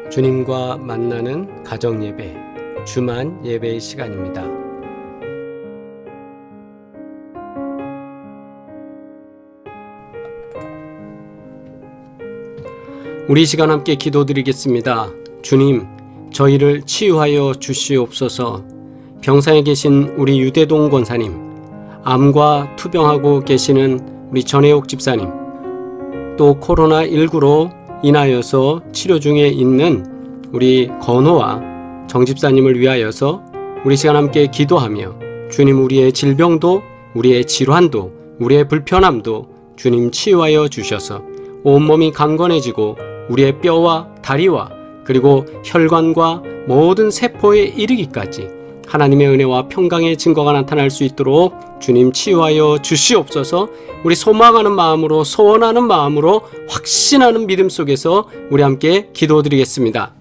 주님과 만나는 가정예배, 주만 예배의 시간입니다. 우리 시간 함께 기도드리겠습니다. 주님, 저희를 치유하여 주시옵소서. 병상에 계신 우리 유대동 권사님, 암과 투병하고 계시는 우리 전혜옥 집사님, 또 코로나19로 인하여서 치료 중에 있는 우리 건호와 정 집사님을 위하여서 우리 시간 함께 기도하며 주님, 우리의 질병도 우리의 질환도 우리의 불편함도 주님 치유하여 주셔서 온몸이 강건해지고 우리의 뼈와 다리와 그리고 혈관과 모든 세포에 이르기까지 하나님의 은혜와 평강의 증거가 나타날 수 있도록 주님 치유하여 주시옵소서. 우리 소망하는 마음으로, 소원하는 마음으로, 확신하는 믿음 속에서 우리 함께 기도드리겠습니다.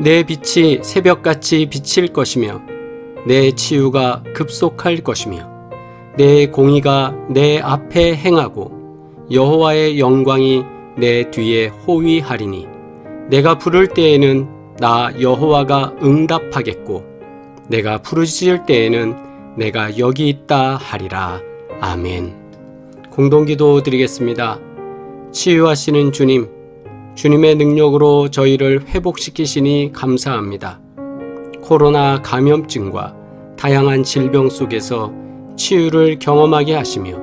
내 빛이 새벽같이 비칠 것이며 내 치유가 급속할 것이며 내 공의가 내 앞에 행하고 여호와의 영광이 내 뒤에 호위하리니 내가 부를 때에는 나 여호와가 응답하겠고 내가 부르짖을 때에는 내가 여기 있다 하리라. 아멘. 공동기도 드리겠습니다. 치유하시는 주님, 주님의 능력으로 저희를 회복시키시니 감사합니다. 코로나 감염증과 다양한 질병 속에서 치유를 경험하게 하시며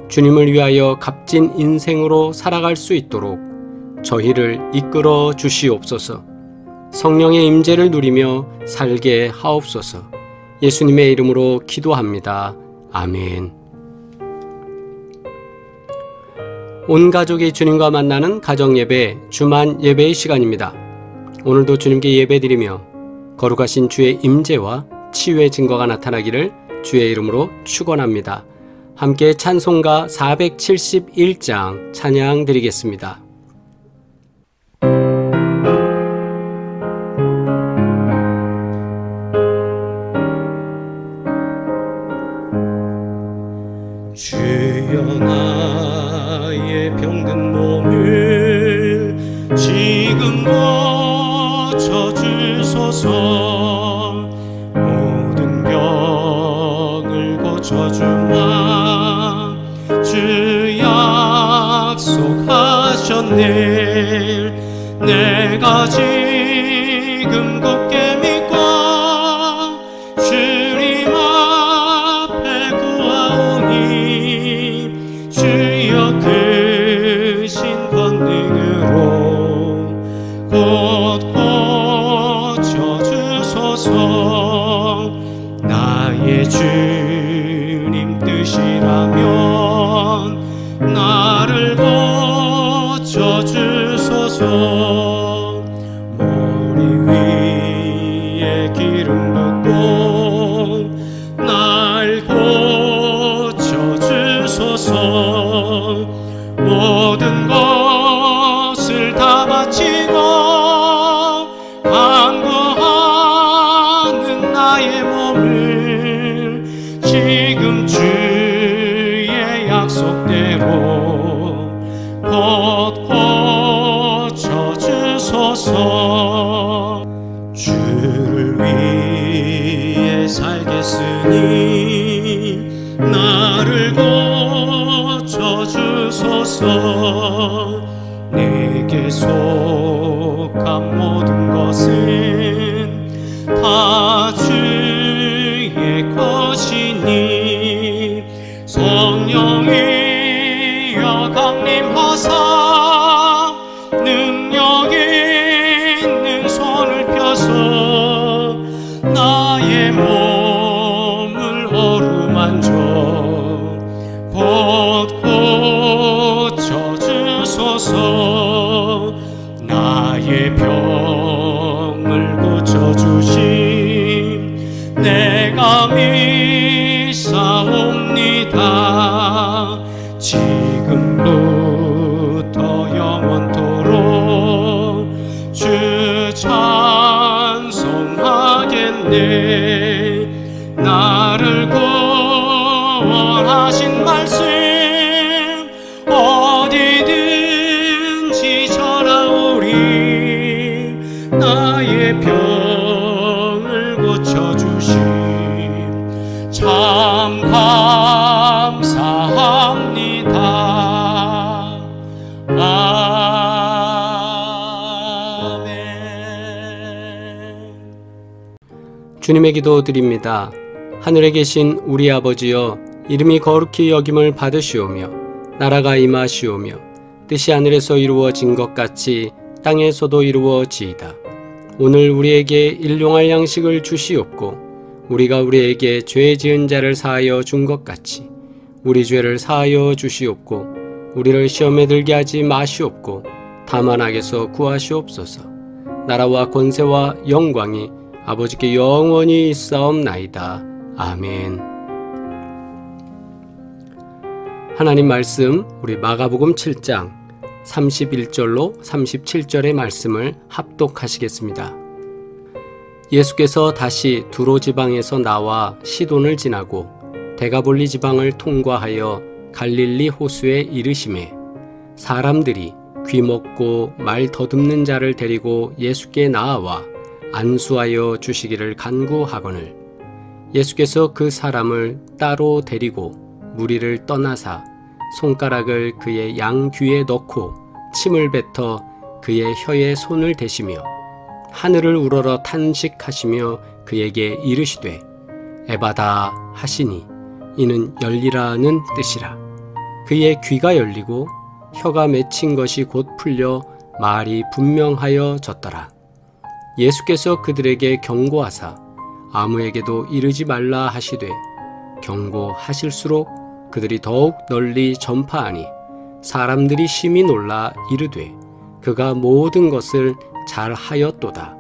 주님을 위하여 값진 인생으로 살아갈 수 있도록 저희를 이끌어 주시옵소서. 성령의 임재를 누리며 살게 하옵소서. 예수님의 이름으로 기도합니다. 아멘. 온 가족이 주님과 만나는 가정예배, 주만 예배의 시간입니다. 오늘도 주님께 예배드리며 거룩하신 주의 임재와 치유의 증거가 나타나기를 주의 이름으로 축원합니다. 함께 찬송가 471장 찬양 드리겠습니다. 주여 나의 병든 몸을 지금 고쳐주소서. 모든 병을 고쳐주마 주 약속하셨네. 내가 지금 굳게 믿고 주님 앞에 구하오니 주여 크신 권능으로 나의 주님 뜻이라면 나를 고쳐주소서. 머리 위에 기름 붓고 날 고쳐주소서. 모든 것을 다 바치고 간구하는 나의 몸을 지금 주의 약속대로 곧 고쳐주소서. 주를 위해 살겠으니 나를 고쳐주소서. 내게 속한 모든 것은 다 주의 것이니 성령이여 강림하사 능력 있는 손을 펴서 나의 몸을 어루만져 곧 고쳐주소서. 나의 병을 고쳐주심 내가 믿사옵니다. 지금부터 영원토록 주 찬송하겠네. 나를 구원하신 말씀 어디든지 전하오리. 나의 병을 고쳐주심 참 감사합니다. 아멘. 주님의 기도 드립니다. 하늘에 계신 우리 아버지여, 이름이 거룩히 여김을 받으시오며 나라가 임하시오며 뜻이 하늘에서 이루어진 것 같이 땅에서도 이루어지이다. 오늘 우리에게 일용할 양식을 주시옵고 우리가 우리에게 죄 지은 자를 사하여 준 것 같이 우리 죄를 사하여 주시옵고 우리를 시험에 들게 하지 마시옵고 다만 악에서 구하시옵소서. 나라와 권세와 영광이 아버지께 영원히 있사옵나이다. 아멘. 하나님 말씀, 우리 마가복음 7장 31절로 37절의 말씀을 합독하시겠습니다. 예수께서 다시 두로 지방에서 나와 시돈을 지나고 데가볼리 지방을 통과하여 갈릴리 호수에 이르시매 사람들이 귀먹고 말 더듬는 자를 데리고 예수께 나아와 안수하여 주시기를 간구하거늘 예수께서 그 사람을 따로 데리고 무리를 떠나사 손가락을 그의 양귀에 넣고 침을 뱉어 그의 혀에 손을 대시며 하늘을 우러러 탄식하시며 그에게 이르시되 에바다 하시니 이는 열리라는 뜻이라. 그의 귀가 열리고 혀가 맺힌 것이 곧 풀려 말이 분명하여 졌더라. 예수께서 그들에게 경고하사 아무에게도 이르지 말라 하시되 경고하실수록 그들이 더욱 널리 전파하니 사람들이 심히 놀라 이르되 그가 모든 것을 잘 하였도다.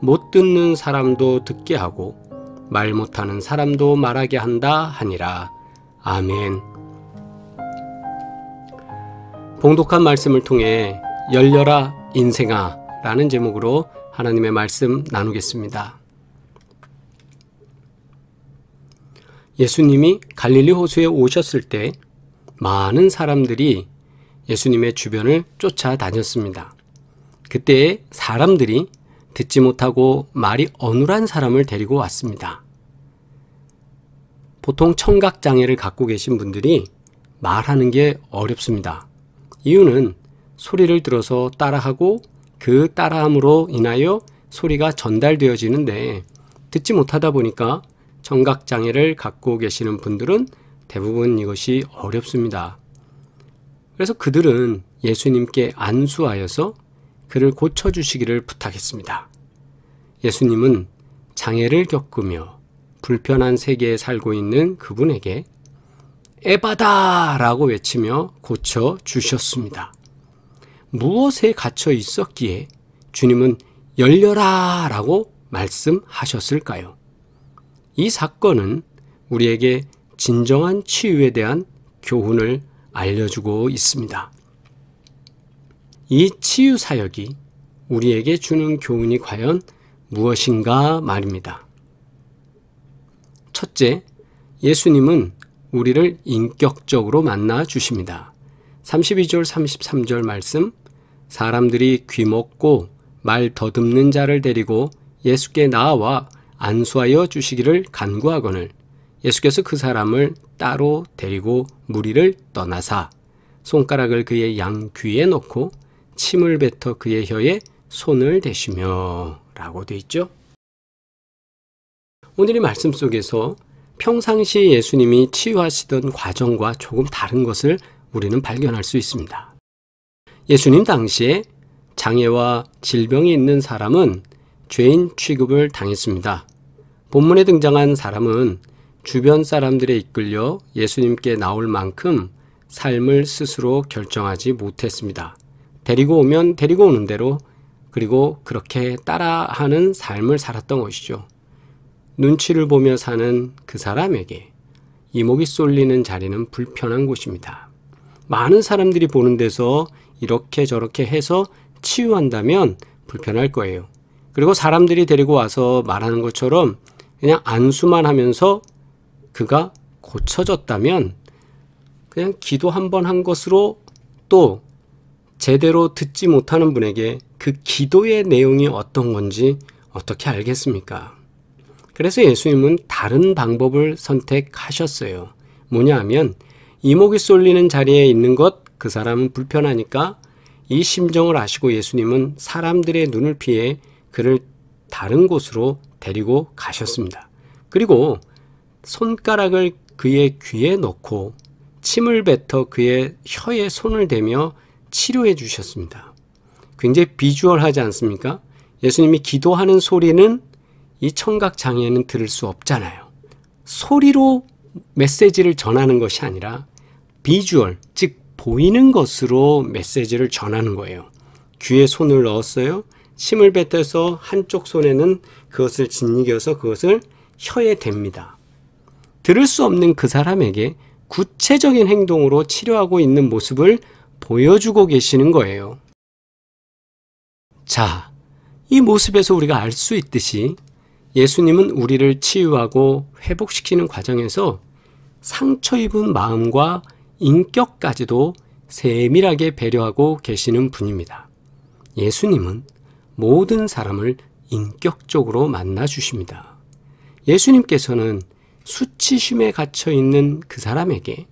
못 듣는 사람도 듣게 하고 말 못하는 사람도 말하게 한다 하니라. 아멘. 봉독한 말씀을 통해 열려라 인생아 라는 제목으로 하나님의 말씀 나누겠습니다. 예수님이 갈릴리 호수에 오셨을 때 많은 사람들이 예수님의 주변을 쫓아다녔습니다. 그때 사람들이 듣지 못하고 말이 어눌한 사람을 데리고 왔습니다. 보통 청각장애를 갖고 계신 분들이 말하는 게 어렵습니다. 이유는 소리를 들어서 따라하고 그 따라함으로 인하여 소리가 전달되어지는데 듣지 못하다 보니까 청각장애를 갖고 계시는 분들은 대부분 이것이 어렵습니다. 그래서 그들은 예수님께 안수하여서 그를 고쳐주시기를 부탁했습니다. 예수님은 장애를 겪으며 불편한 세계에 살고 있는 그분에게 에바다! 라고 외치며 고쳐주셨습니다. 무엇에 갇혀 있었기에 주님은 열려라! 라고 말씀하셨을까요? 이 사건은 우리에게 진정한 치유에 대한 교훈을 알려주고 있습니다. 이 치유 사역이 우리에게 주는 교훈이 과연 무엇인가 말입니다. 첫째, 예수님은 우리를 인격적으로 만나 주십니다. 32절 33절 말씀, 사람들이 귀먹고 말 더듬는 자를 데리고 예수께 나와 안수하여 주시기를 간구하거늘 예수께서 그 사람을 따로 데리고 무리를 떠나사 손가락을 그의 양귀에 넣고 침을 뱉어 그의 혀에 손을 대시며 라고 되어 있죠. 오늘 이 말씀 속에서 평상시 예수님이 치유하시던 과정과 조금 다른 것을 우리는 발견할 수 있습니다. 예수님 당시에 장애와 질병이 있는 사람은 죄인 취급을 당했습니다. 본문에 등장한 사람은 주변 사람들에 이끌려 예수님께 나올 만큼 삶을 스스로 결정하지 못했습니다. 데리고 오면 데리고 오는 대로 그리고 그렇게 따라하는 삶을 살았던 것이죠. 눈치를 보며 사는 그 사람에게 이목이 쏠리는 자리는 불편한 곳입니다. 많은 사람들이 보는 데서 이렇게 저렇게 해서 치유한다면 불편할 거예요. 그리고 사람들이 데리고 와서 말하는 것처럼 그냥 안수만 하면서 그가 고쳐졌다면 그냥 기도 한 번 한 것으로 또 제대로 듣지 못하는 분에게 그 기도의 내용이 어떤 건지 어떻게 알겠습니까? 그래서 예수님은 다른 방법을 선택하셨어요. 뭐냐 하면 이목이 쏠리는 자리에 있는 것 그 사람은 불편하니까 이 심정을 아시고 예수님은 사람들의 눈을 피해 그를 다른 곳으로 데리고 가셨습니다. 그리고 손가락을 그의 귀에 넣고 침을 뱉어 그의 혀에 손을 대며 치료해 주셨습니다. 굉장히 비주얼하지 않습니까? 예수님이 기도하는 소리는 이 청각장애는 들을 수 없잖아요. 소리로 메시지를 전하는 것이 아니라 비주얼, 즉 보이는 것으로 메시지를 전하는 거예요. 귀에 손을 넣었어요. 침을 뱉어서 한쪽 손에는 그것을 짓이겨서 그것을 혀에 댑니다. 들을 수 없는 그 사람에게 구체적인 행동으로 치료하고 있는 모습을 보여주고 계시는 거예요. 자, 이 모습에서 우리가 알 수 있듯이 예수님은 우리를 치유하고 회복시키는 과정에서 상처 입은 마음과 인격까지도 세밀하게 배려하고 계시는 분입니다. 예수님은 모든 사람을 인격적으로 만나 주십니다. 예수님께서는 수치심에 갇혀 있는 그 사람에게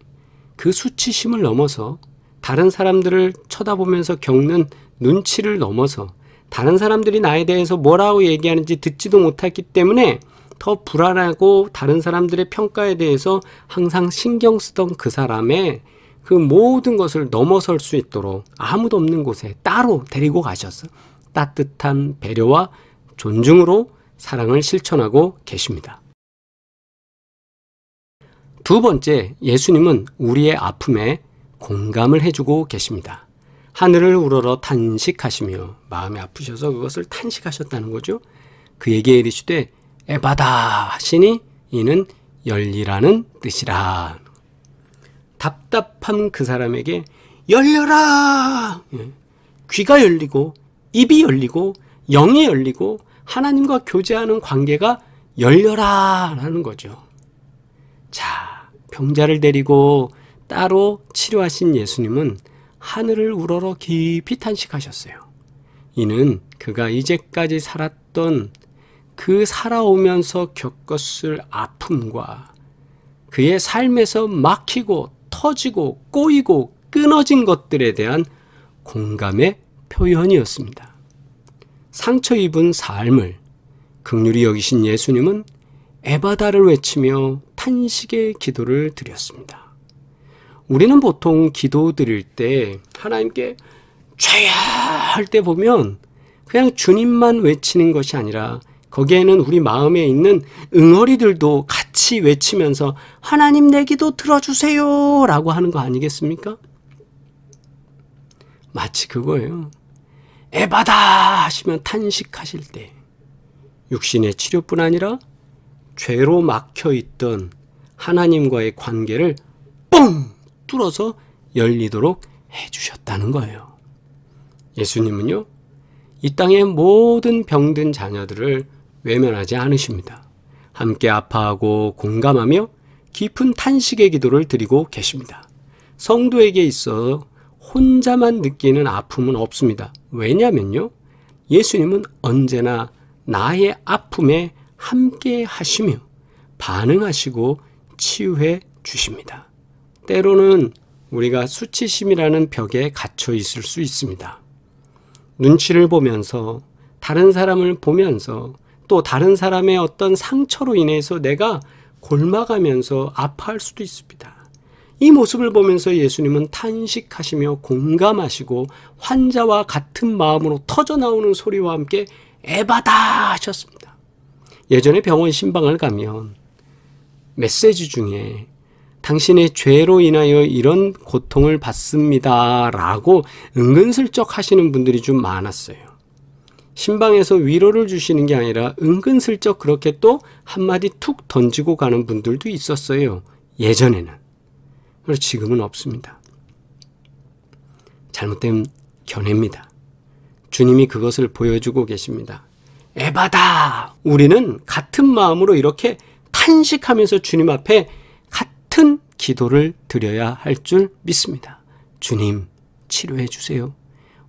그 수치심을 넘어서 다른 사람들을 쳐다보면서 겪는 눈치를 넘어서 다른 사람들이 나에 대해서 뭐라고 얘기하는지 듣지도 못했기 때문에 더 불안하고 다른 사람들의 평가에 대해서 항상 신경 쓰던 그 사람의 그 모든 것을 넘어설 수 있도록 아무도 없는 곳에 따로 데리고 가셔서 따뜻한 배려와 존중으로 사랑을 실천하고 계십니다. 두 번째, 예수님은 우리의 아픔에 공감을 해주고 계십니다. 하늘을 우러러 탄식하시며 마음이 아프셔서 그것을 탄식하셨다는 거죠. 그에게 이르시되 에바다 하시니 이는 열리라는 뜻이라. 답답한 그 사람에게 열려라! 귀가 열리고 입이 열리고 영이 열리고 하나님과 교제하는 관계가 열려라 라는 거죠. 자, 병자를 데리고 따로 치료하신 예수님은 하늘을 우러러 깊이 탄식하셨어요. 이는 그가 이제까지 살았던 그 살아오면서 겪었을 아픔과 그의 삶에서 막히고 터지고 꼬이고 끊어진 것들에 대한 공감의 표현이었습니다. 상처 입은 삶을 긍휼히 여기신 예수님은 에바다를 외치며 탄식의 기도를 드렸습니다. 우리는 보통 기도 드릴 때 하나님께 죄야 할 때 보면 그냥 주님만 외치는 것이 아니라 거기에는 우리 마음에 있는 응어리들도 같이 외치면서 하나님 내 기도 들어주세요 라고 하는 거 아니겠습니까? 마치 그거예요. 에바다 하시면 탄식하실 때 육신의 치료뿐 아니라 죄로 막혀있던 하나님과의 관계를 뻥 뚫어서 열리도록 해주셨다는 거예요. 예수님은요, 이 땅의 모든 병든 자녀들을 외면하지 않으십니다. 함께 아파하고 공감하며 깊은 탄식의 기도를 드리고 계십니다. 성도에게 있어 혼자만 느끼는 아픔은 없습니다. 왜냐면요, 예수님은 언제나 나의 아픔에 함께 하시며 반응하시고 치유해 주십니다. 때로는 우리가 수치심이라는 벽에 갇혀 있을 수 있습니다. 눈치를 보면서, 다른 사람을 보면서, 또 다른 사람의 어떤 상처로 인해서 내가 골마가면서 아파할 수도 있습니다. 이 모습을 보면서 예수님은 탄식하시며 공감하시고 환자와 같은 마음으로 터져나오는 소리와 함께 에바다 하셨습니다. 예전에 병원 신방을 가면 메시지 중에 당신의 죄로 인하여 이런 고통을 받습니다 라고 은근슬쩍 하시는 분들이 좀 많았어요. 신방에서 위로를 주시는 게 아니라 은근슬쩍 그렇게 또 한마디 툭 던지고 가는 분들도 있었어요. 예전에는. 그래서 지금은 없습니다. 잘못된 견해입니다. 주님이 그것을 보여주고 계십니다. 에바다! 우리는 같은 마음으로 이렇게 탄식하면서 주님 앞에 같은 기도를 드려야 할 줄 믿습니다. 주님, 치료해 주세요.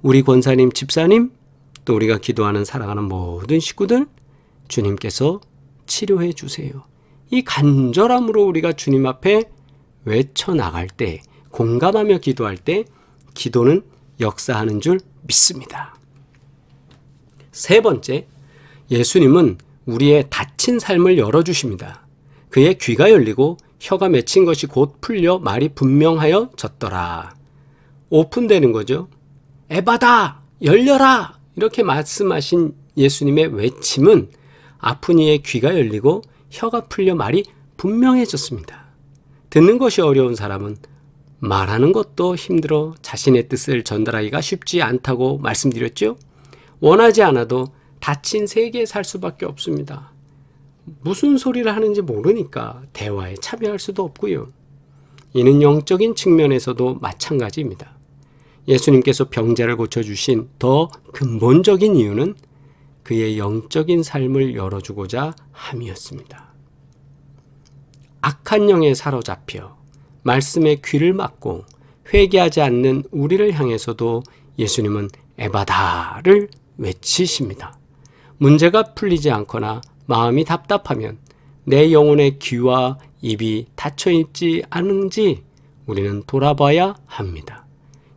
우리 권사님, 집사님, 또 우리가 기도하는 사랑하는 모든 식구들, 주님께서 치료해 주세요. 이 간절함으로 우리가 주님 앞에 외쳐나갈 때, 공감하며 기도할 때 기도는 역사하는 줄 믿습니다. 세 번째, 예수님은 우리의 닫힌 삶을 열어주십니다. 그의 귀가 열리고 혀가 맺힌 것이 곧 풀려 말이 분명하여졌더라. 오픈되는 거죠. 에바다! 열려라! 이렇게 말씀하신 예수님의 외침은 아픈 이의 귀가 열리고 혀가 풀려 말이 분명해졌습니다. 듣는 것이 어려운 사람은 말하는 것도 힘들어 자신의 뜻을 전달하기가 쉽지 않다고 말씀드렸죠. 원하지 않아도 닫힌 세계에 살 수밖에 없습니다. 무슨 소리를 하는지 모르니까 대화에 참여할 수도 없고요. 이는 영적인 측면에서도 마찬가지입니다. 예수님께서 병자를 고쳐주신 더 근본적인 이유는 그의 영적인 삶을 열어주고자 함이었습니다. 악한 영에 사로잡혀 말씀에 귀를 막고 회개하지 않는 우리를 향해서도 예수님은 에바다를 외치십니다. 문제가 풀리지 않거나 마음이 답답하면 내 영혼의 귀와 입이 닫혀있지 않은지 우리는 돌아봐야 합니다.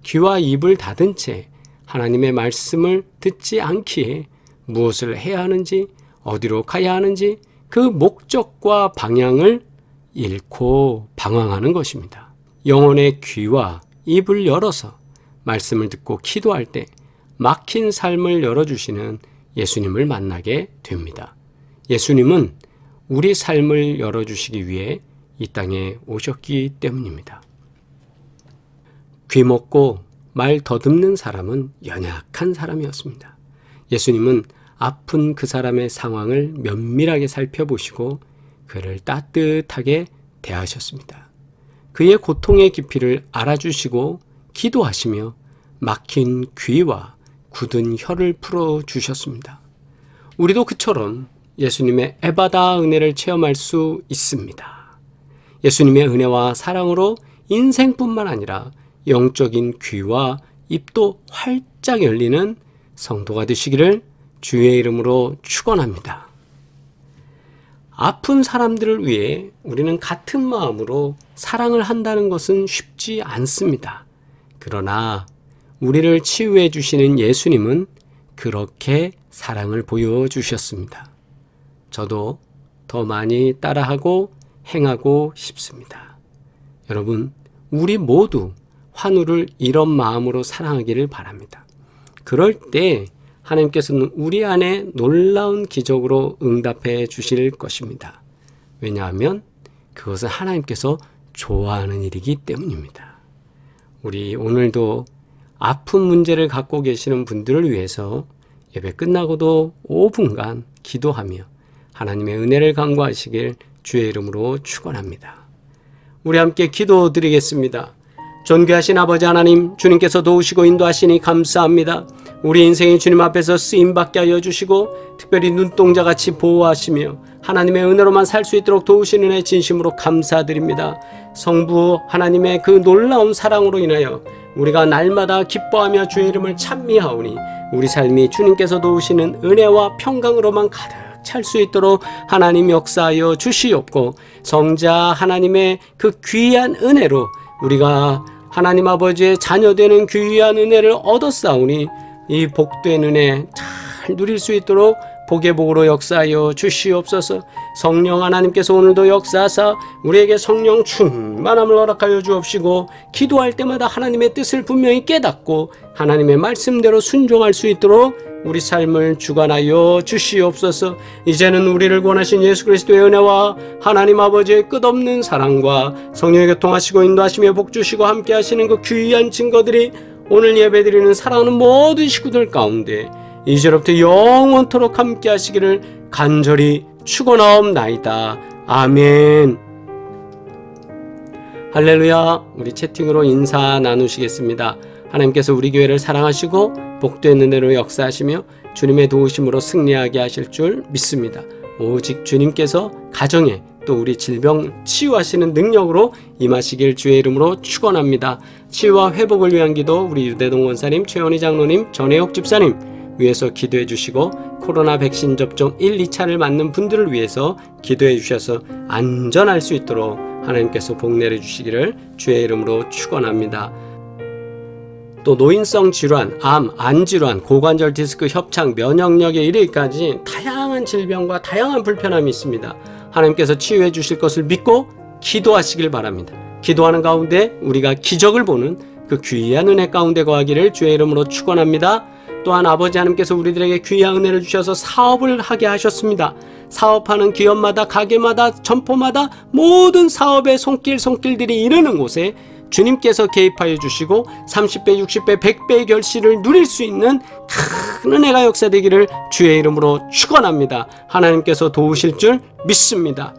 귀와 입을 닫은 채 하나님의 말씀을 듣지 않기에 무엇을 해야 하는지, 어디로 가야 하는지 그 목적과 방향을 잃고 방황하는 것입니다. 영혼의 귀와 입을 열어서 말씀을 듣고 기도할 때 막힌 삶을 열어주시는 예수님을 만나게 됩니다. 예수님은 우리 삶을 열어주시기 위해 이 땅에 오셨기 때문입니다. 귀 먹고 말 더듬는 사람은 연약한 사람이었습니다. 예수님은 아픈 그 사람의 상황을 면밀하게 살펴보시고 그를 따뜻하게 대하셨습니다. 그의 고통의 깊이를 알아주시고 기도하시며 막힌 귀와 굳은 혀를 풀어주셨습니다. 우리도 그처럼 예수님의 에바다 은혜를 체험할 수 있습니다. 예수님의 은혜와 사랑으로 인생뿐만 아니라 영적인 귀와 입도 활짝 열리는 성도가 되시기를 주의 이름으로 축원합니다. 아픈 사람들을 위해 우리는 같은 마음으로 사랑을 한다는 것은 쉽지 않습니다. 그러나 우리를 치유해 주시는 예수님은 그렇게 사랑을 보여주셨습니다. 저도 더 많이 따라하고 행하고 싶습니다. 여러분, 우리 모두 환우를 이런 마음으로 사랑하기를 바랍니다. 그럴 때 하나님께서는 우리 안에 놀라운 기적으로 응답해 주실 것입니다. 왜냐하면 그것은 하나님께서 좋아하는 일이기 때문입니다. 우리 오늘도 아픈 문제를 갖고 계시는 분들을 위해서 예배 끝나고도 5분간 기도하며 하나님의 은혜를 간구하시길 주의 이름으로 축원합니다. 우리 함께 기도드리겠습니다. 존귀하신 아버지 하나님, 주님께서 도우시고 인도하시니 감사합니다. 우리 인생이 주님 앞에서 쓰임받게 하여 주시고 특별히 눈동자같이 보호하시며 하나님의 은혜로만 살 수 있도록 도우시는 은혜 진심으로 감사드립니다. 성부 하나님의 그 놀라운 사랑으로 인하여 우리가 날마다 기뻐하며 주의 이름을 찬미하오니 우리 삶이 주님께서 도우시는 은혜와 평강으로만 가득 찰 수 있도록 하나님 역사하여 주시옵고, 성자 하나님의 그 귀한 은혜로 우리가 하나님 아버지의 자녀되는 귀한 은혜를 얻었사오니 이 복된 은혜 잘 누릴 수 있도록 복의 복으로 역사하여 주시옵소서. 성령 하나님께서 오늘도 역사하사 우리에게 성령 충만함을 허락하여 주옵시고, 기도할 때마다 하나님의 뜻을 분명히 깨닫고 하나님의 말씀대로 순종할 수 있도록 우리 삶을 주관하여 주시옵소서. 이제는 우리를 구원하신 예수 그리스도의 은혜와 하나님 아버지의 끝없는 사랑과 성령의 교통하시고 인도하시며 복주시고 함께 하시는 그 귀한 증거들이 오늘 예배드리는 사랑하는 모든 식구들 가운데 이제로부터 영원토록 함께 하시기를 간절히 축원하옵나이다. 아멘. 할렐루야. 우리 채팅으로 인사 나누시겠습니다. 하나님께서 우리 교회를 사랑하시고 복된 은혜로 역사하시며 주님의 도우심으로 승리하게 하실 줄 믿습니다. 오직 주님께서 가정에 또 우리 질병 치유하시는 능력으로 임하시길 주의 이름으로 축원합니다. 치유와 회복을 위한 기도 우리 유대동 원사님, 최원희 장로님, 전혜옥 집사님 위해서 기도해 주시고, 코로나 백신 접종 1, 2차를 맞는 분들을 위해서 기도해 주셔서 안전할 수 있도록 하나님께서 복 내려 주시기를 주의 이름으로 축원합니다. 또 노인성 질환, 암, 안질환, 고관절 디스크, 협착, 면역력에 이르기까지 다양한 질병과 다양한 불편함이 있습니다. 하나님께서 치유해 주실 것을 믿고 기도하시길 바랍니다. 기도하는 가운데 우리가 기적을 보는 그 귀한 은혜 가운데 거하기를 주의 이름으로 축원합니다. 또한 아버지 하나님께서 우리들에게 귀한 은혜를 주셔서 사업을 하게 하셨습니다. 사업하는 기업마다, 가게마다, 점포마다 모든 사업의 손길들이 이르는 곳에 주님께서 개입하여 주시고 30배, 60배, 100배의 결실을 누릴 수 있는 큰 은혜가 역사되기를 주의 이름으로 축원합니다. 하나님께서 도우실 줄 믿습니다.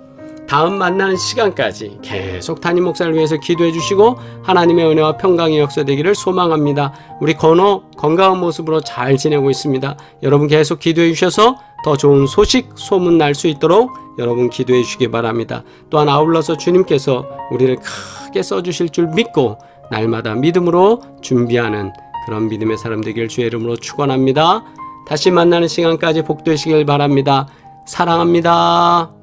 다음 만나는 시간까지 계속 담임 목사를 위해서 기도해 주시고 하나님의 은혜와 평강의 역사되기를 소망합니다. 우리 건호 건강한 모습으로 잘 지내고 있습니다. 여러분 계속 기도해 주셔서 더 좋은 소식, 소문 날 수 있도록 여러분 기도해 주시기 바랍니다. 또한 아울러서 주님께서 우리를 크게 써주실 줄 믿고 날마다 믿음으로 준비하는 그런 믿음의 사람 되길 주의 이름으로 축원합니다. 다시 만나는 시간까지 복되시길 바랍니다. 사랑합니다.